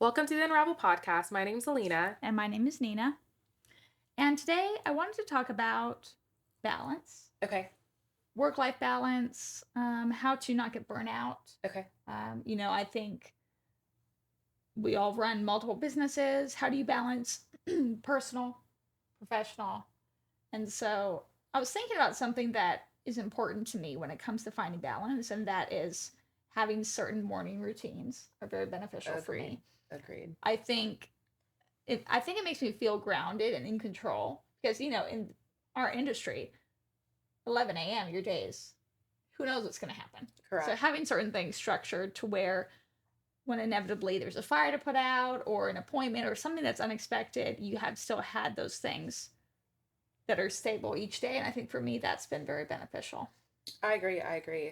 Welcome to the Unraveled.Podcast. My name's Aleena. And my name is Nina. And today I wanted to talk about balance. Okay. Work-life balance, how to not get burnout. Okay. I think we all run multiple businesses. How do you balance personal, professional? And so I was thinking about something that is important to me when it comes to finding balance, and that is having certain morning routines are very beneficial for me. Agreed. I think it makes me feel grounded and in control because, in our industry, 11 a.m. your days, who knows what's going to happen. Correct. So having certain things structured to where when inevitably there's a fire to put out or an appointment or something that's unexpected, you have still had those things that are stable each day. And I think for me, that's been very beneficial. I agree. I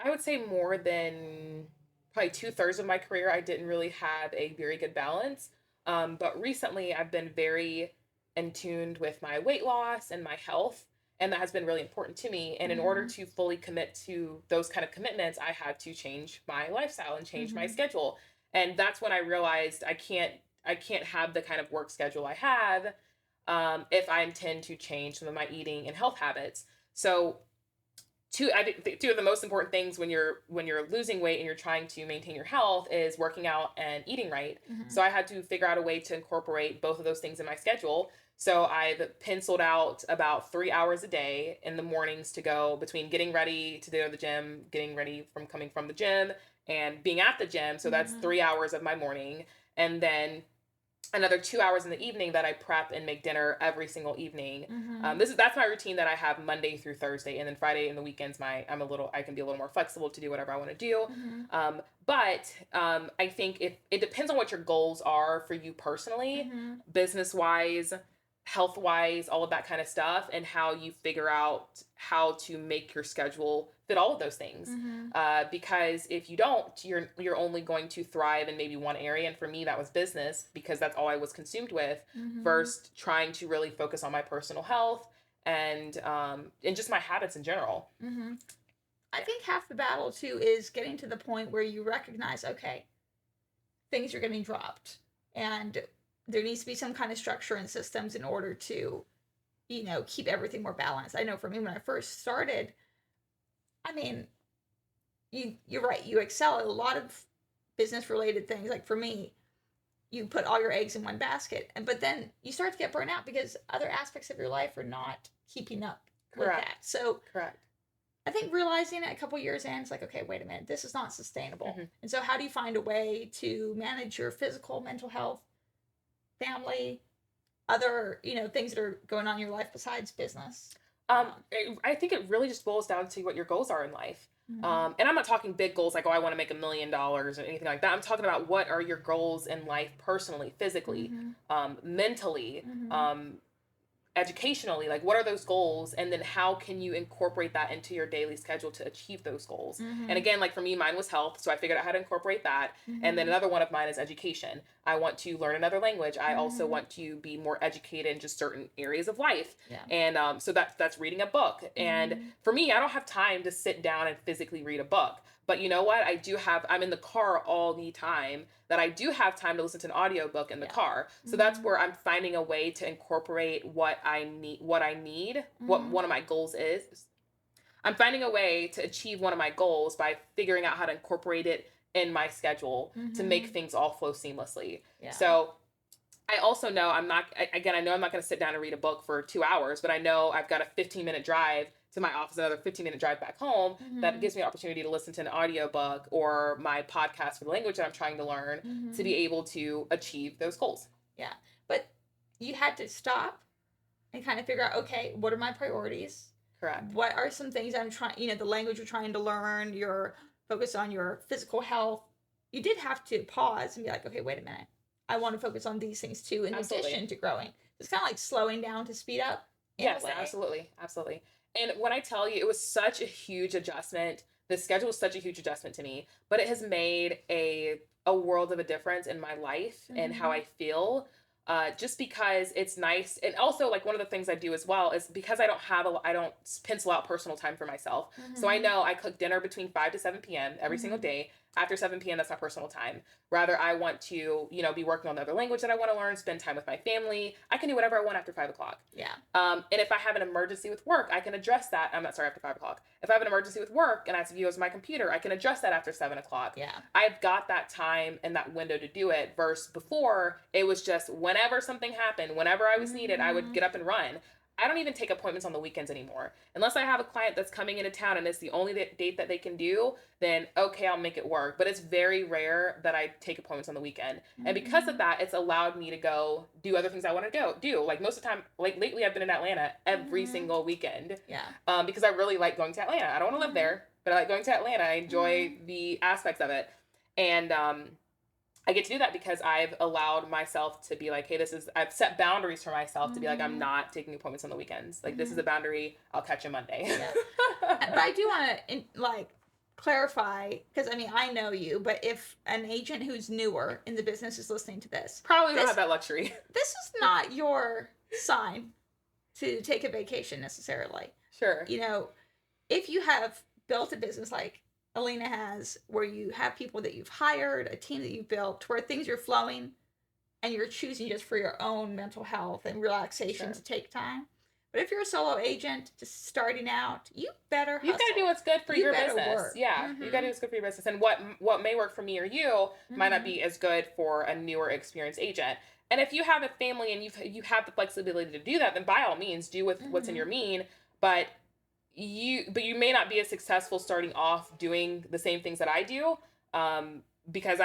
would say more than probably 2/3 of my career, I didn't really have a very good balance. But recently I've been very in tuned with my weight loss and my health. And that has been really important to me. And in order to fully commit to those kind of commitments, I had to change my lifestyle and change my schedule. And that's when I realized I can't have the kind of work schedule I have if I intend to change some of my eating and health habits. So I think two of the most important things when you're losing weight and you're trying to maintain your health is working out and eating right. So I had to figure out a way to incorporate both of those things in my schedule. So I've penciled out about 3 hours a day in the mornings to go between getting ready to go to the gym, getting ready from coming from the gym, and being at the gym. So that's 3 hours of my morning. And then another 2 hours in the evening that I prep and make dinner every single evening. That's my routine that I have Monday through Thursday, and then Friday and the weekends I can be a little more flexible to do whatever I want to do. But I think it depends on what your goals are for you personally, business wise, health wise, all of that kind of stuff, and how you figure out how to make your schedule fit all of those things. Because if you don't, you're only going to thrive in maybe one area. And for me, that was business, because that's all I was consumed with, versus trying to really focus on my personal health and just my habits in general. I think half the battle too is getting to the point where you recognize, okay, things are getting dropped, and there needs to be some kind of structure and systems in order to, keep everything more balanced. I know for me, when I first started, you're right. You excel at a lot of business related things. Like for me, you put all your eggs in one basket, but then you start to get burnt out because other aspects of your life are not keeping up with that. So Correct. I think realizing it a couple years in, it's like, okay, wait a minute, this is not sustainable. And so how do you find a way to manage your physical, mental health, family, other, things that are going on in your life besides business? I think it really just boils down to what your goals are in life. And I'm not talking big goals like, I want to make $1 million or anything like that. I'm talking about what are your goals in life personally, physically, mentally, educationally. Like, what are those goals? And then how can you incorporate that into your daily schedule to achieve those goals? And again, like for me, mine was health. So I figured out how to incorporate that. And then another one of mine is education. I want to learn another language. I also want to be more educated in just certain areas of life. And so that's reading a book. And for me, I don't have time to sit down and physically read a book. But you know what? I'm in the car all the time, that I do have time to listen to an audiobook in the car. So that's where I'm finding a way to incorporate what I need, what one of my goals is. I'm finding a way to achieve one of my goals by figuring out how to incorporate it in my schedule to make things all flow seamlessly. So I also know I know I'm not going to sit down and read a book for 2 hours, but I know I've got a 15-minute drive to my office, another 15-minute drive back home. That gives me an opportunity to listen to an audiobook or my podcast for the language that I'm trying to learn to be able to achieve those goals. Yeah. But you had to stop and kind of figure out, okay, what are my priorities? Correct. What are some things I'm trying, the language you're trying to learn, your focus on your physical health. You did have to pause and be like, okay, wait a minute. I want to focus on these things too, in addition to growing. It's kind of like slowing down to speed up. Yes, absolutely. Absolutely. And when I tell you, it was such a huge adjustment. The schedule was such a huge adjustment to me, but it has made a world of a difference in my life and how I feel. Just because it's nice. And also, like, one of the things I do as well is because I don't pencil out personal time for myself. So I know I cook dinner between 5 to 7 p.m. every single day. After 7 p.m., that's my personal time. Rather, I want to, be working on the other language that I want to learn, spend time with my family. I can do whatever I want after 5 o'clock. Yeah. And if I have an emergency with work, I can address that. I'm not sorry, after 5 o'clock. If I have an emergency with work and I have to use my computer, I can address that after 7 o'clock. Yeah. I've got that time and that window to do it, versus before it was just whenever something happened, whenever I was needed, I would get up and run. I don't even take appointments on the weekends anymore. Unless I have a client that's coming into town and it's the only date that they can do, then okay, I'll make it work. But it's very rare that I take appointments on the weekend. And because of that, it's allowed me to go do other things I want to do. Like most of the time, like lately I've been in Atlanta every single weekend. Yeah. Because I really like going to Atlanta. I don't want to live there, but I like going to Atlanta. I enjoy the aspects of it. And I get to do that because I've allowed myself to be like, hey, I've set boundaries for myself to be like, I'm not taking appointments on the weekends. Like, this is a boundary. I'll catch you Monday. Yeah. But I do want to, clarify, because, I know you, but if an agent who's newer in the business is listening to this. Probably don't have that luxury. This is not your sign to take a vacation necessarily. Sure. If you have built a business like Aleena has, where you have people that you've hired, a team that you've built, where things are flowing and you're choosing just for your own mental health and relaxation to take time. But if you're a solo agent just starting out, you better hustle. You got to do what's good for your business. Work. Yeah, you got to do what's good for your business. And what may work for me or you might not be as good for a newer, experienced agent. And if you have a family and you have the flexibility to do that, then by all means, do what's in your mean. But you may not be as successful starting off doing the same things that I do. Because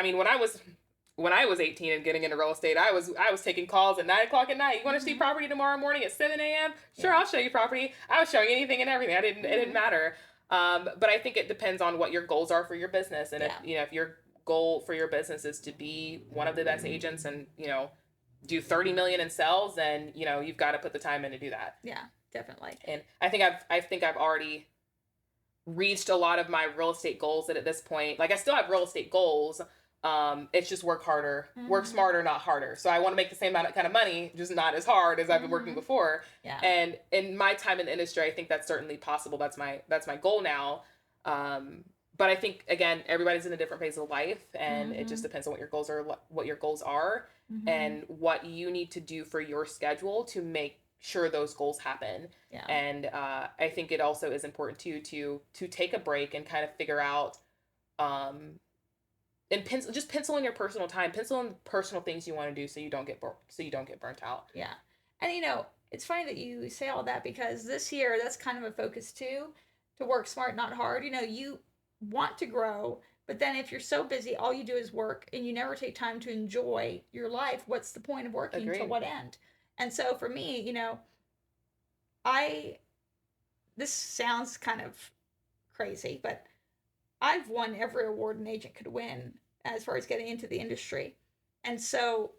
when I was 18 and getting into real estate, I was taking calls at 9 o'clock at night. You want to see property tomorrow morning at 7 a.m.? Sure, I'll show you property. I was showing anything and everything. It didn't matter. But I think it depends on what your goals are for your business. And if your goal for your business is to be one of the best agents and, do 30 million in sales, then, you've got to put the time in to do that. Yeah. Definitely. And I think I've already reached a lot of my real estate goals at this point. Like, I still have real estate goals. It's just work harder, work smarter, not harder. So I want to make the same kind of money, just not as hard as I've been working before. Yeah. And in my time in the industry, I think that's certainly possible. That's my goal now. But I think, again, everybody's in a different phase of life, and it just depends on what your goals are, and what you need to do for your schedule to make sure those goals happen. Yeah. And I think it also is important to take a break and kind of figure out and pencil in your personal time, pencil in personal things you want to do so you don't get burnt out. Yeah. And it's funny that you say all that, because this year that's kind of a focus too, to work smart, not hard. You want to grow, but then if you're so busy, all you do is work and you never take time to enjoy your life, what's the point of working? To what end? And so for me, this sounds kind of crazy, but I've won every award an agent could win as far as getting into the industry. And so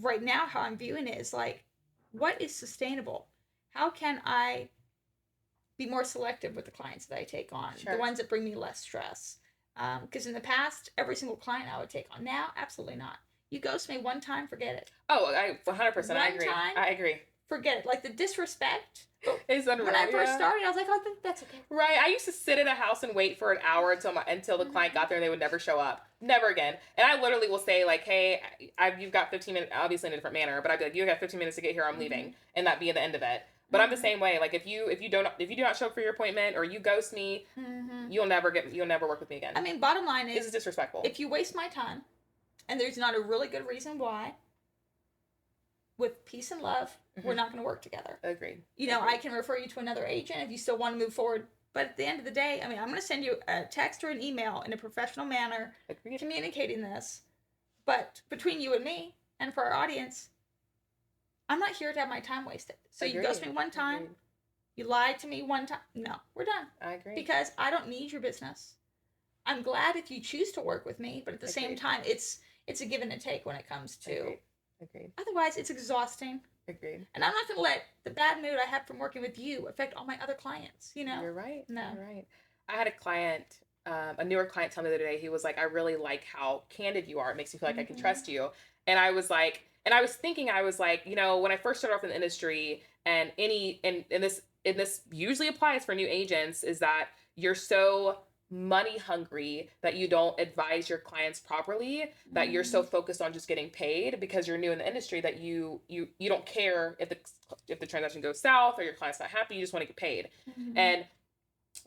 right now, how I'm viewing it is like, what is sustainable? How can I be more selective with the clients that I take on? Sure. The ones that bring me less stress. Because in the past, every single client I would take on. Now, absolutely not. You ghost me one time, forget it. Oh, I 100%. I agree. I agree. Forget it. Like the disrespect. It's unreal. When I first started, I was like, oh, that's okay. Right. I used to sit in a house and wait for an hour until the client got there, and they would never show up. Never again. And I literally will say, like, hey, you've got 15 minutes, obviously in a different manner, but I'd be like, you got 15 minutes to get here, I'm leaving. And that be the end of it. But I'm the same way. Like, if you do not show up for your appointment, or you ghost me, you'll never work with me again. Bottom line is, this is disrespectful. If you waste my time and there's not a really good reason why, with peace and love, we're not going to work together. Agreed. I can refer you to another agent if you still want to move forward. But at the end of the day, I'm going to send you a text or an email in a professional manner, communicating this. But between you and me, and for our audience, I'm not here to have my time wasted. So you ghost me one time, you lied to me one time. No, we're done. I agree. Because I don't need your business. I'm glad if you choose to work with me, but at the same time, it's a give and a take when it comes to. Agreed. Otherwise, it's exhausting. Agreed. And I'm not going to let the bad mood I have from working with you affect all my other clients, You're right. No. You're right. I had a client, a newer client, tell me the other day, he was like, I really like how candid you are. It makes me feel like I can trust you. And I was like, when I first started off in the industry, and this usually applies for new agents, is that you're so money hungry, that you don't advise your clients properly, that you're so focused on just getting paid because you're new in the industry that you don't care if the transaction goes south or your client's not happy. You just want to get paid. And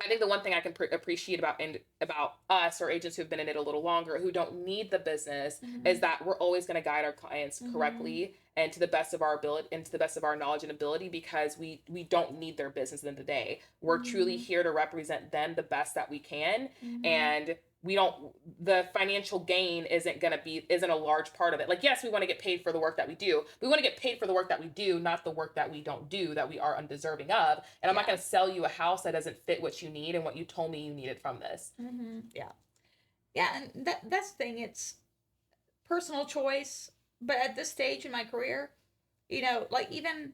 I think the one thing I can appreciate about us, or agents who've been in it a little longer, who don't need the business, is that we're always going to guide our clients correctly and to the best of our ability and to the best of our knowledge and ability, because we don't need their business at the end of the day. We're truly here to represent them the best that we can, and we don't, the financial gain isn't a large part of it. Like, yes, we want to get paid for the work that we do. We want to get paid for the work that we do, not the work that we don't do, that we are undeserving of. And I'm not going to sell you a house that doesn't fit what you need and what you told me you needed from this. Yeah, and that's the thing. It's personal choice. But at this stage in my career, you know, like, even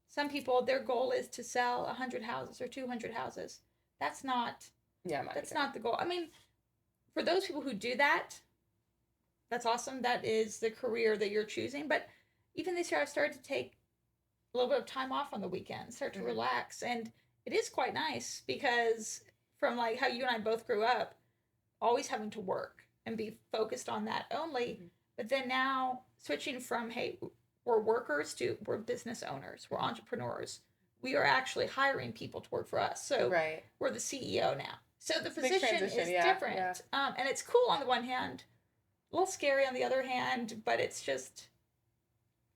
some people, their goal is to sell 100 houses or 200 houses. That's not not the goal. I mean, for those people who do that, that's awesome. That is the career that you're choosing. But even this year, I've started to take a little bit of time off on the weekends, start to relax. And it is quite nice, because from like how you and I both grew up, always having to work and be focused on that only. But then now switching from, hey, we're workers, to we're business owners, we're entrepreneurs. We are actually hiring people to work for us. So we're the CEO now. So the position is different. Yeah. And it's cool on the one hand, a little scary on the other hand, but it's just,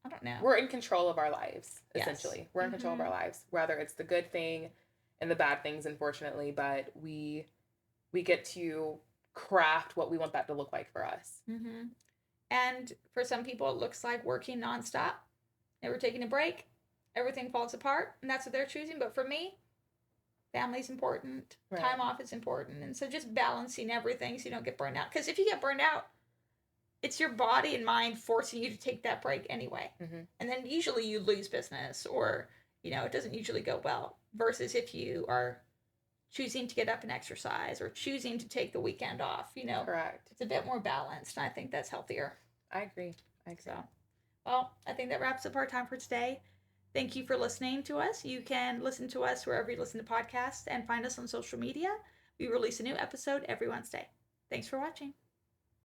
I don't know. We're in control of our lives, essentially. We're in control of our lives, whether it's the good thing and the bad things, unfortunately, but we get to craft what we want that to look like for us. And for some people, it looks like working nonstop, never taking a break, everything falls apart, and that's what they're choosing. But for me, family's important, time off is important, and so just balancing everything so you don't get burned out. Because if you get burned out, it's your body and mind forcing you to take that break anyway. And then usually you lose business, or, you know, it doesn't usually go well. Versus if you are choosing to get up and exercise, or choosing to take the weekend off, you know. It's a bit more balanced, and I think that's healthier. I agree. So, well, I think that wraps up our time for today. Thank you for listening to us. You can listen to us wherever you listen to podcasts, and find us on social media. We release a new episode every Wednesday. Thanks for watching.